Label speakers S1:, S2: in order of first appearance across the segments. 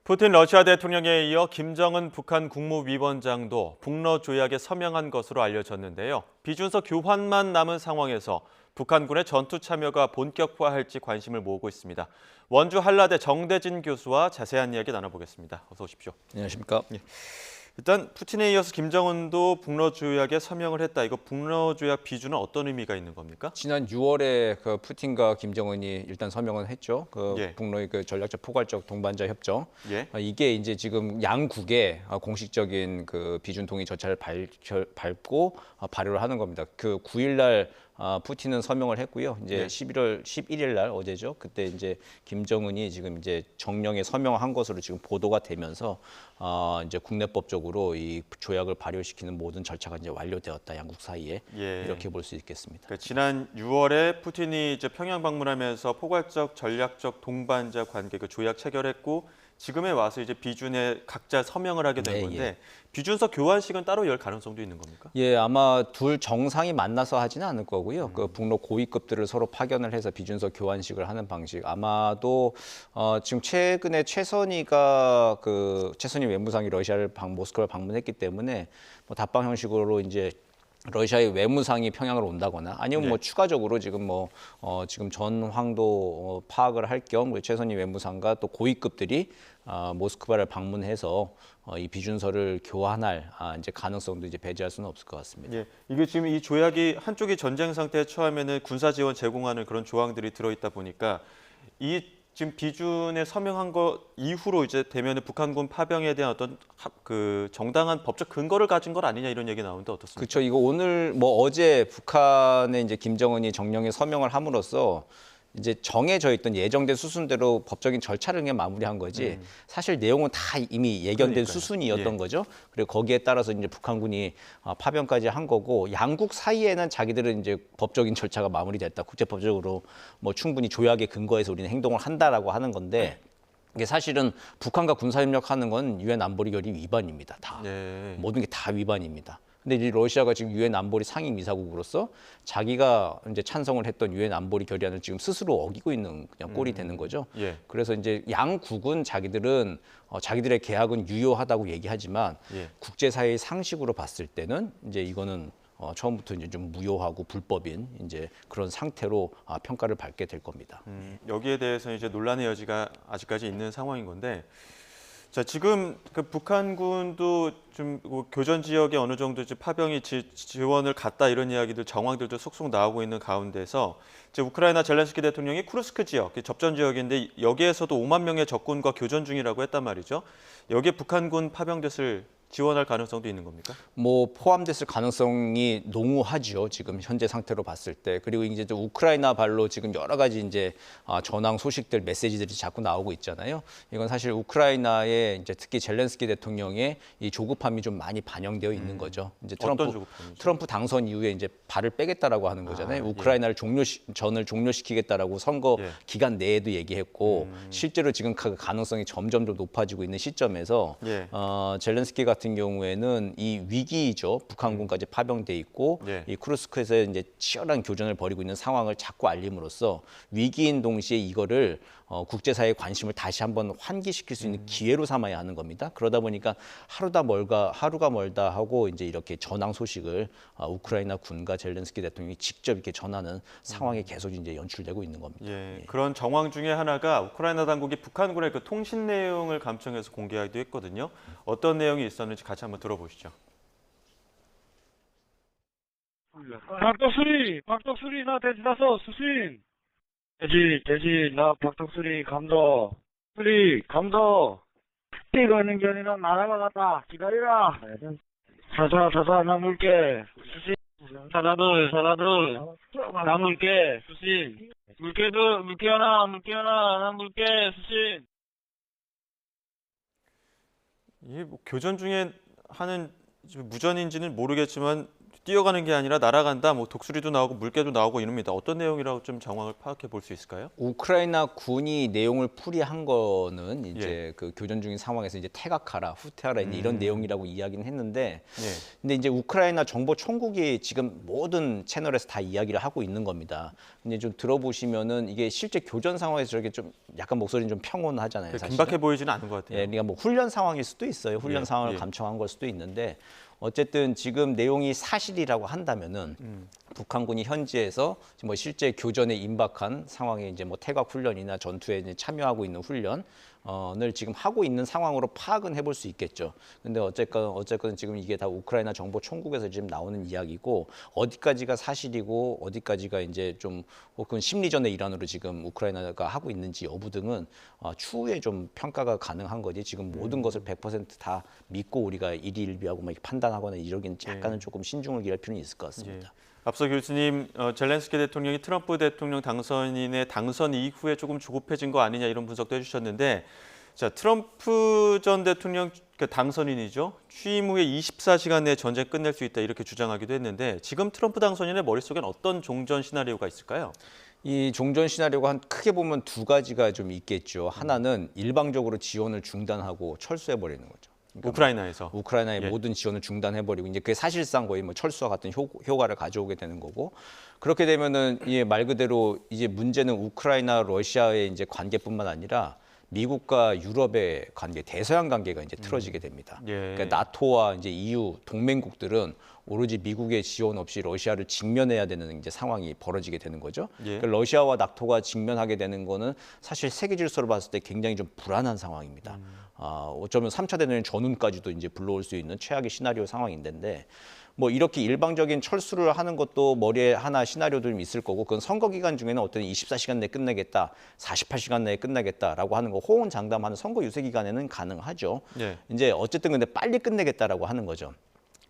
S1: 푸틴 러시아 대통령에 이어 김정은 북한 국무위원장도 북러 조약에 서명한 것으로 알려졌는데요. 비준서 교환만 남은 상황에서 북한군의 전투 참여가 본격화할지 관심을 모으고 있습니다. 원주 한라대 정대진 교수와 자세한 이야기 나눠보겠습니다. 어서 오십시오.
S2: 안녕하십니까?
S1: 예. 일단 푸틴에 이어서 김정은도 북러 조약에 서명을 했다. 이거 북러 조약 비준은 어떤 의미가 있는 겁니까?
S2: 지난 6월에 그 푸틴과 김정은이 일단 서명을 했죠.
S1: 예.
S2: 북러의 전략적 포괄적 동반자 협정.
S1: 예.
S2: 이게 이제 지금 양국의 공식적인 비준 동의 절차를 밟고 발효를 하는 겁니다. 9일 날 푸틴은 서명을 했고요. 이제
S1: 예.
S2: 11월 11일 날 어제죠. 그때 이제 김정은이 지금 이제 정령에 서명한 것으로 지금 보도가 되면서 이제 국내법적으로 이 조약을 발효시키는 모든 절차가 이제 완료되었다. 양국 사이에.
S1: 예.
S2: 이렇게 볼 수 있겠습니다.
S1: 그러니까 지난 6월에 푸틴이 이제 평양 방문하면서 포괄적 전략적 동반자 관계 그 조약 체결했고 지금에 와서 이제 비준에 각자 서명을 하게 된
S2: 네,
S1: 건데
S2: 예.
S1: 비준서 교환식은 따로 열 가능성도 있는 겁니까?
S2: 예, 아마 둘 정상이 만나서 하지는 않을 거고요. 북러 고위급들을 서로 파견을 해서 비준서 교환식을 하는 방식. 아마도 지금 최근에 최선희 외무상이 모스크바를 방문했기 때문에 뭐 답방 형식으로 이제 러시아의 외무상이 평양으로 온다거나 아니면 뭐
S1: 네.
S2: 추가적으로 지금 지금 전황도 파악을 할 겸 최선희 외무상과 또 고위급들이 모스크바를 방문해서 이 비준서를 교환할 이제 가능성도 이제 배제할 수는 없을 것 같습니다.
S1: 예. 이게 지금 이 조약이 한쪽이 전쟁 상태에 처하면은 군사 지원 제공하는 그런 조항들이 들어 있다 보니까 이 지금 비준에 서명한 거 이후로 이제 되면은 북한군 파병에 대한 어떤 그 정당한 법적 근거를 가진 것 아니냐 이런 얘기 나오는데 어떻습니까?
S2: 그렇죠. 이거 오늘 어제 북한에 이제 김정은이 정령에 서명을 함으로써 이제 정해져 있던 예정된 수순대로 법적인 절차를 그냥 마무리한 거지. 사실 내용은 다 이미 예견된
S1: 그러니까요.
S2: 수순이었던
S1: 예.
S2: 거죠. 그리고 거기에 따라서 이제 북한군이 파병까지 한 거고 양국 사이에는 자기들은 이제 법적인 절차가 마무리됐다. 국제법적으로 뭐 충분히 조약에 근거해서 우리는 행동을 한다라고 하는 건데 이게 사실은 북한과 군사협력하는 건 유엔 안보리 결의 위반입니다. 다.
S1: 예.
S2: 모든 게 다 위반입니다. 근데 이제 러시아가 지금 유엔 안보리 상임이사국으로서 자기가 이제 찬성을 했던 유엔 안보리 결의안을 지금 스스로 어기고 있는 그냥 꼴이 되는 거죠.
S1: 예.
S2: 그래서 이제 양국은 자기들은 자기들의 계약은 유효하다고 얘기하지만
S1: 예.
S2: 국제사회의 상식으로 봤을 때는 이제 이거는 처음부터 이제 좀 무효하고 불법인 이제 그런 상태로 평가를 받게 될 겁니다.
S1: 여기에 대해서 이제 논란의 여지가 아직까지 있는 상황인 건데, 자 지금 그 북한군도 좀 교전 지역에 어느 정도 이제 파병이 지원을 갔다 이런 이야기들 정황들도 속속 나오고 있는 가운데서 이제 우크라이나 젤렌스키 대통령이 쿠르스크 지역 접전 지역인데 여기에서도 5만 명의 적군과 교전 중이라고 했단 말이죠. 여기에 북한군 파병됐을 지원할 가능성도 있는 겁니까?
S2: 뭐 포함됐을 가능성이 농후하죠. 지금 현재 상태로 봤을 때. 그리고 이제 또 우크라이나 발로 지금 여러 가지 이제 전황 소식들, 메시지들이 자꾸 나오고 있잖아요. 이건 사실 우크라이나의 이제 특히 젤렌스키 대통령의 이 조급함이 좀 많이 반영되어 있는 거죠. 이제
S1: 어떤 조급함이죠?
S2: 트럼프 당선 이후에 이제 발을 빼겠다라고 하는 거잖아요. 우크라이나를 전을 종료시키겠다라고 선거
S1: 예.
S2: 기간 내에도 얘기했고 실제로 지금 그 가능성이 점점 더 높아지고 있는 시점에서
S1: 예.
S2: 젤렌스키 같은 경우에는 이 위기죠. 북한군까지 파병돼 있고
S1: 예.
S2: 이 쿠르스크에서 이제 치열한 교전을 벌이고 있는 상황을 자꾸 알림으로써 위기인 동시에 이거를 국제사회의 관심을 다시 한번 환기시킬 수 있는 기회로 삼아야 하는 겁니다. 그러다 보니까 하루가 멀다 하고 이제 이렇게 전황 소식을 우크라이나 군과 젤렌스키 대통령이 직접 이렇게 전하는 상황이 계속 이제 연출되고 있는 겁니다.
S1: 예, 그런 정황 중에 하나가 우크라이나 당국이 북한군의 그 통신 내용을 감청해서 공개하기도 했거든요. 어떤 내용이 있었는지 같이 한번 들어보시죠.
S3: 박덕수리, 나 돼지 다섯, 수신. 돼지, 나 박덕수리, 감도. 수리, 감도. 이거 있는 게 아니라 나라가 갔다. 기다리라. 사사, 나 물게. 수신. 사다들, 나 물게. 수신. 물게 하나, 나 물게. 수신.
S1: 이게 뭐 교전 중에 하는 무전인지는 모르겠지만 뛰어가는 게 아니라 날아간다, 뭐 독수리도 나오고 물개도 나오고 이럽니다. 어떤 내용이라고 좀 정황을 파악해 볼 수 있을까요?
S2: 우크라이나 군이 내용을 풀이한 거는 이제 그 교전 중인 상황에서 이제 퇴각하라, 후퇴하라 이제 이런 내용이라고 이야기는 했는데, 근데 이제 우크라이나 정보 총국이 지금 모든 채널에서 다 이야기를 하고 있는 겁니다. 근데 좀 들어보시면은 이게 실제 교전 상황에서 저렇게 좀 약간 목소리는 좀 평온하잖아요. 사실은.
S1: 긴박해 보이지는 않은 것 같아요.
S2: 예, 그러니까 뭐 훈련 상황일 수도 있어요. 훈련 상황을 감청한 걸 수도 있는데 어쨌든 지금 내용이 사실이라고 한다면은 북한군이 현지에서 뭐 실제 교전에 임박한 상황에 이제 뭐 태각 훈련이나 전투에 이제 참여하고 있는 훈련을 지금 하고 있는 상황으로 파악은 해볼 수 있겠죠. 근데 어쨌건 지금 이게 다 우크라이나 정보 총국에서 지금 나오는 이야기고 어디까지가 사실이고 어디까지가 이제 좀 혹은 심리전의 일환으로 지금 우크라이나가 하고 있는지 여부 등은 추후에 좀 평가가 가능한 거지 지금 모든 것을 100%다 믿고 우리가 일희일비하고 막 판단하거나 이러기는 약간은 조금 신중을 기할 필요는 있을 것 같습니다.
S1: 앞서 교수님, 젤렌스키 대통령이 트럼프 대통령 당선인의 당선 이후에 조금 조급해진 거 아니냐 이런 분석도 해주셨는데, 자 트럼프 전 대통령 그 당선인이죠. 취임 후에 24시간 내에 전쟁 끝낼 수 있다 이렇게 주장하기도 했는데, 지금 트럼프 당선인의 머릿속엔 어떤 종전 시나리오가 있을까요?
S2: 이 종전 시나리오가 한 크게 보면 두 가지가 좀 있겠죠. 하나는 일방적으로 지원을 중단하고 철수해 버리는 거죠. 그러니까
S1: 우크라이나에서.
S2: 우크라이나의 모든 지원을 중단해버리고 이제 그게 사실상 거의 뭐 철수와 같은 효과를 가져오게 되는 거고 그렇게 되면은 이게 말 그대로 이제 문제는 우크라이나 러시아의 이제 관계뿐만 아니라 미국과 유럽의 관계, 대서양 관계가 이제 틀어지게 됩니다. 그러니까 나토와 이제 EU 동맹국들은 오로지 미국의 지원 없이 러시아를 직면해야 되는 이제 상황이 벌어지게 되는 거죠. 그러니까 러시아와 나토가 직면하게 되는 거는 사실 세계 질서로 봤을 때 굉장히 좀 불안한 상황입니다. 어쩌면 3차 대전의 전운까지도 이제 불러올 수 있는 최악의 시나리오 상황인데 뭐 이렇게 일방적인 철수를 하는 것도 머리에 하나 시나리오도 좀 있을 거고 그건 선거 기간 중에는 어떤 24시간 내에 끝내겠다, 48시간 내에 끝내겠다라고 하는 거 호언장담하는 선거 유세 기간에는 가능하죠. 이제 어쨌든 근데 빨리 끝내겠다라고 하는 거죠.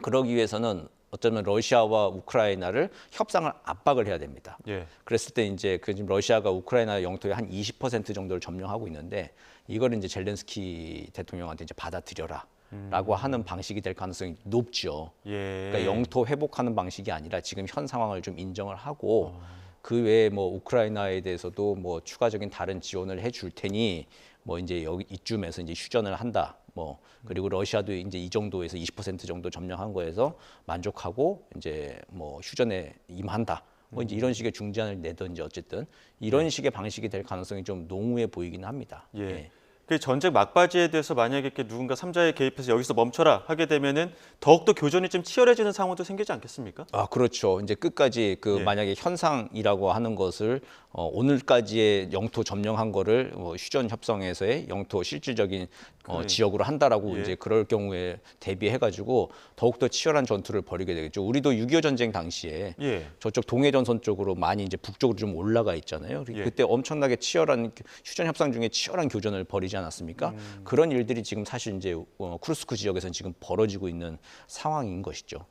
S2: 그러기 위해서는 어쩌면 러시아와 우크라이나를 협상을 압박을 해야 됩니다. 그랬을 때 이제 그 지금 러시아가 우크라이나 영토의 한 20% 정도를 점령하고 있는데 이걸 이제 젤렌스키 대통령한테 이제 받아들여라. 라고 하는 방식이 될 가능성이 높죠. 그러니까 영토 회복하는 방식이 아니라 지금 현 상황을 좀 인정을 하고 그 외에 뭐 우크라이나에 대해서도 뭐 추가적인 다른 지원을 해줄 테니 뭐 이제 여기 이쯤에서 이제 휴전을 한다. 뭐 그리고 러시아도 이제 이 정도에서 20% 정도 점령한 거에서 만족하고 이제 뭐 휴전에 임한다. 뭐 이제 이런 식의 중재안을 내든지 어쨌든 이런 식의 방식이 될 가능성이 좀 농후해 보이긴 합니다.
S1: 그 전쟁 막바지에 대해서 만약에 이렇게 누군가 3자에 개입해서 여기서 멈춰라 하게 되면은 더욱더 교전이 좀 치열해지는 상황도 생기지 않겠습니까?
S2: 그렇죠. 이제 끝까지 그 만약에 현상이라고 하는 것을 오늘까지의 영토 점령한 거를 휴전 협상에서의 영토 실질적인 지역으로 한다라고 이제 그럴 경우에 대비해 가지고 더욱더 치열한 전투를 벌이게 되겠죠. 우리도 6.25 전쟁 당시에 저쪽 동해전선 쪽으로 많이 이제 북쪽으로 좀 올라가 있잖아요. 그때 엄청나게 치열한 휴전 협상 중에 치열한 교전을 벌이지 않았습니까? 그런 일들이 지금 사실 이제 쿠르스크 지역에서는 지금 벌어지고 있는 상황인 것이죠.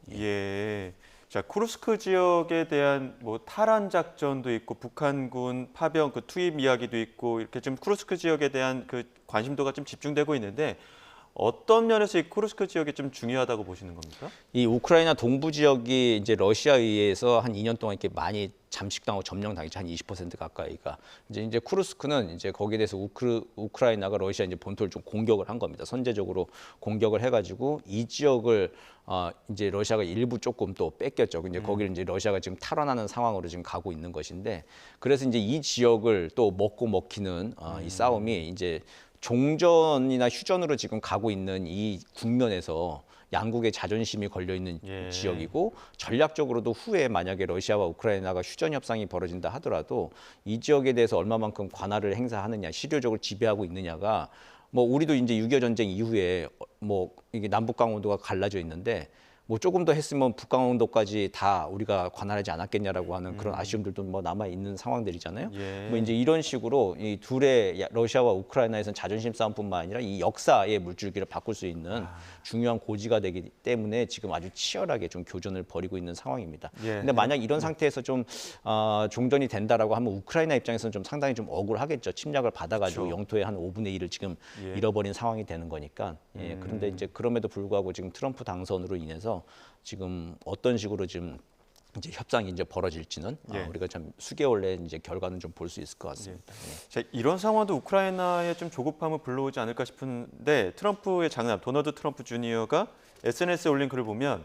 S1: 자, 쿠르스크 지역에 대한 뭐 탈환 작전도 있고 북한군 파병 그 투입 이야기도 있고 이렇게 좀 쿠르스크 지역에 대한 그 관심도가 좀 집중되고 있는데 어떤 면에서 이 쿠르스크 지역이 좀 중요하다고 보시는 겁니까?
S2: 이 우크라이나 동부 지역이 이제 러시아에 의해서 한 2년 동안 이렇게 많이 잠식당하고 점령당했죠. 한 20% 가까이가. 이제 쿠르스크는 이제 거기에 대해서 우크라이나가 러시아 이제 본토를 좀 공격을 한 겁니다. 선제적으로 공격을 해가지고 이 지역을 이제 러시아가 일부 조금 또 뺏겼죠. 이제 거기를 이제 러시아가 지금 탈환하는 상황으로 지금 가고 있는 것인데 그래서 이제 이 지역을 또 먹고 먹히는 이 싸움이 이제 종전이나 휴전으로 지금 가고 있는 이 국면에서 양국의 자존심이 걸려 있는 지역이고 전략적으로도 후에 만약에 러시아와 우크라이나가 휴전 협상이 벌어진다 하더라도 이 지역에 대해서 얼마만큼 관할을 행사하느냐, 실효적으로 지배하고 있느냐가 뭐 우리도 이제 6.25 전쟁 이후에 뭐 이게 남북 강원도가 갈라져 있는데 뭐 조금 더 했으면 북강원도까지 다 우리가 관할하지 않았겠냐라고 하는 그런 아쉬움들도 뭐 남아 있는 상황들이잖아요. 뭐 이제 이런 식으로 이 둘의 러시아와 우크라이나에서는 자존심 싸움뿐만 아니라 이 역사의 물줄기를 바꿀 수 있는 중요한 고지가 되기 때문에 지금 아주 치열하게 좀 교전을 벌이고 있는 상황입니다. 근데 만약 이런 상태에서 좀 종전이 된다라고 하면 우크라이나 입장에서는 좀 상당히 좀 억울하겠죠. 침략을 받아가지고 영토의 한 5분의 1을 지금 잃어버린 상황이 되는 거니까. 그런데 이제 그럼에도 불구하고 지금 트럼프 당선으로 인해서 관련해서 지금 어떤 식으로 지금 이제 협상이 이제 벌어질지는
S1: 예.
S2: 우리가 참 수개월 내에 이제 결과는 좀 볼 수 있을 것 같습니다.
S1: 자, 이런 상황도 우크라이나에 좀 조급함을 불러오지 않을까 싶은데 트럼프의 장남 도널드 트럼프 주니어가 SNS에 올린 글을 보면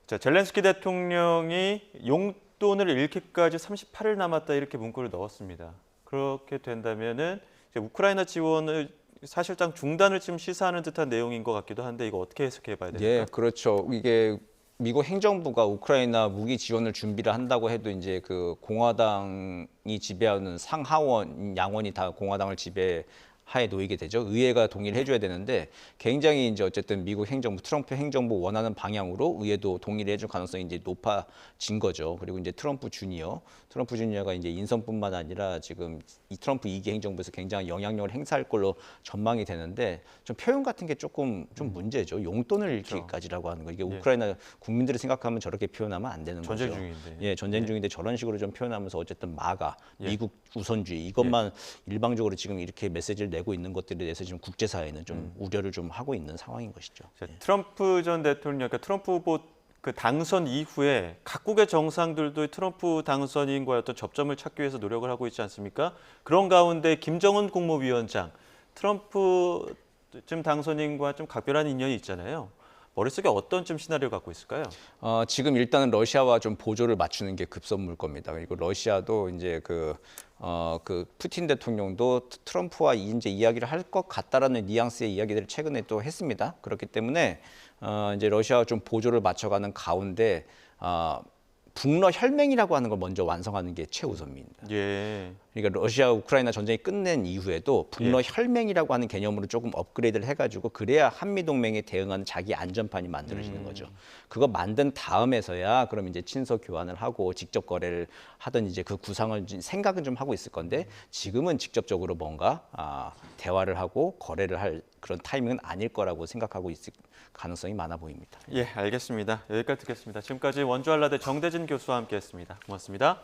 S1: 자, 젤렌스키 대통령이 용돈을 잃기까지 38일 남았다 이렇게 문구를 넣었습니다. 그렇게 된다면은 이제 우크라이나 지원을 사실상 중단을 지금 시사하는 듯한 내용인 것 같기도 한데 이거 어떻게 해석해 봐야 됩니까?
S2: 예, 그렇죠. 이게 미국 행정부가 우크라이나 무기 지원을 준비를 한다고 해도 이제 그 공화당이 지배하는 상하원 양원이 다 공화당을 지배하에 놓이게 되죠. 의회가 동의를 해줘야 되는데 굉장히 이제 어쨌든 미국 행정부 트럼프 행정부 원하는 방향으로 의회도 동의를 해줄 가능성이 이제 높아진 거죠. 그리고 이제 트럼프 주니어가 이제 인선뿐만 아니라 지금 이 트럼프 2기 행정부에서 굉장히 영향력을 행사할 걸로 전망이 되는데 좀 표현 같은 게 조금 좀 문제죠. 용돈을 잃기까지라고 하는 거. 이게 우크라이나 국민들을 생각하면 저렇게 표현하면 안 되는
S1: 전쟁
S2: 거죠.
S1: 중인데.
S2: 예, 전쟁 중인데 저런 식으로 좀 표현하면서 어쨌든 마가 미국 우선주의 이것만 일방적으로 지금 이렇게 메시지를 내고 있는 것들에 대해서 지금 국제사회는 좀 우려를 좀 하고 있는 상황인 것이죠.
S1: 자, 트럼프 전 대통령, 그러니까 트럼프 후보 그 당선 이후에 각국의 정상들도 트럼프 당선인과의 어떤 접점을 찾기 위해서 노력을 하고 있지 않습니까? 그런 가운데 김정은 국무위원장, 트럼프 좀 당선인과 좀 각별한 인연이 있잖아요. 머릿속에 어떤 좀 시나리오를 갖고 있을까요?
S2: 지금 일단은 러시아와 좀 보조를 맞추는 게 급선무일 겁니다. 그리고 러시아도 이제 그 푸틴 대통령도 트럼프와 이제 이야기를 할 것 같다라는 뉘앙스의 이야기들을 최근에 또 했습니다. 그렇기 때문에 이제 러시아와 좀 보조를 맞춰가는 가운데 북러 혈맹이라고 하는 걸 먼저 완성하는 게 최우선입니다.
S1: 예.
S2: 그러니까 러시아 우크라이나 전쟁이 끝낸 이후에도 북러 혈맹이라고 하는 개념으로 조금 업그레이드를 해가지고 그래야 한미 동맹에 대응하는 자기 안전판이 만들어지는 거죠. 그거 만든 다음에서야 그럼 이제 친서 교환을 하고 직접 거래를 하던 이제 그 구상을 생각은 좀 하고 있을 건데 지금은 직접적으로 뭔가 대화를 하고 거래를 할 그런 타이밍은 아닐 거라고 생각하고 있을 가능성이 많아 보입니다.
S1: 예, 알겠습니다. 여기까지 듣겠습니다. 지금까지 원주한라대 정대진 교수와 함께했습니다. 고맙습니다.